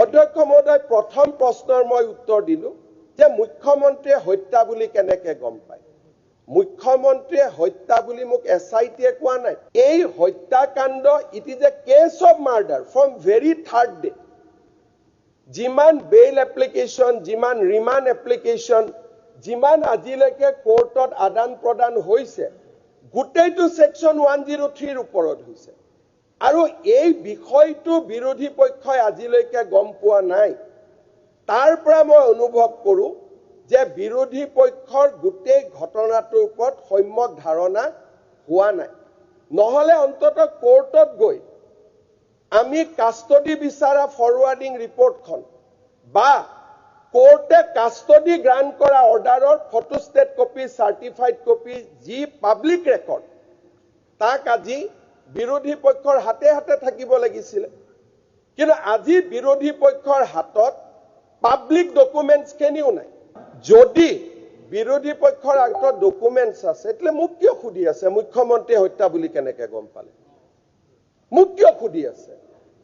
অধ্যক্ষ মহোদয় প্ৰথম প্ৰশ্নৰ মই উত্তৰ দিলো যে মুখ্যমন্ত্ৰীয়ে হত্যা বুলি কেনেকৈ গম পায় মুখ্যমন্ত্ৰীয়ে হত্যা বুলি মোক এছআইটিয়ে কোৱা নাই এই হত্যাকাণ্ড it is a case of murder from very third day যিমান বেইল এপ্লিকেশ্যন যিমান ৰিমাণ্ড এপ্লিকেশ্যন যিমান আজিলৈকে কোৰ্টত আদান প্ৰদান হৈছে গোটেইটো সেকশন 103 ৰ ওপৰত হৈছে আৰু এই বিষয়টো বিৰোধী পক্ষই আজিলৈকে গম পোৱা নাই তাৰ পৰা মই অনুভৱ কৰো যে বিৰোধী পক্ষৰ গোটেই ঘটনাটোৰ ওপৰত সম্যক ধাৰণা হোৱা নাই নহলে অন্তত কোৰ্টত গৈ আমি কাষ্টডি বিচাৰা ফৰৱাৰ্ডিং ৰিপৰ্টখন বা কোৰ্টে কাষ্টডি গ্ৰান্ট কৰা অৰ্ডাৰৰ ফটোষ্টেট কপি সাৰ্টিফাইড কপি যি পাব্লিক ৰেকৰ্ড তাক আজি বিৰোধী পক্ষৰ হাতে হাতে থাকিব লাগিছিল কিন্তু আজি বিৰোধী পক্ষৰ হাতত পাব্লিক ডকুমেন্টছ কেনিও নাই যদি বিৰোধী পক্ষৰ হাতত ডকুমেন্টছ আছে তেলে মোক কিয় খুদি আছে মুখ্যমন্ত্ৰী হত্যা বুলি কেনেকৈ গম পালে মোক কিয় খুদি আছে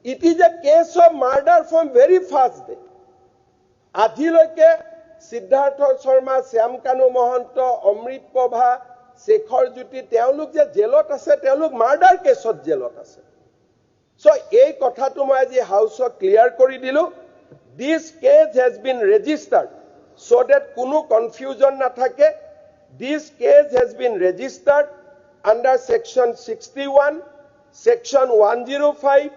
it is a case of murder from very first day আজিলৈকে সিদ্ধাৰ্থ শৰ্মা শ্যামকানু মহন্ত অমৃত প্ৰভা শেখৰ জ্যোতি তেওঁলোক যে জেলত আছে তেওঁলোক মাৰ্ডাৰ কেছত জেলত আছে সো এই কথাটো মই আজি হাউসক ক্লিয়াৰ কৰি দিলো this case has been registered so that কোনো কনফিউজন না থাকে this case has been registered under section 61 section 105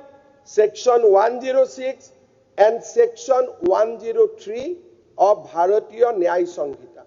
section 106 and section 103 of Bharatiya Nyaya Samhita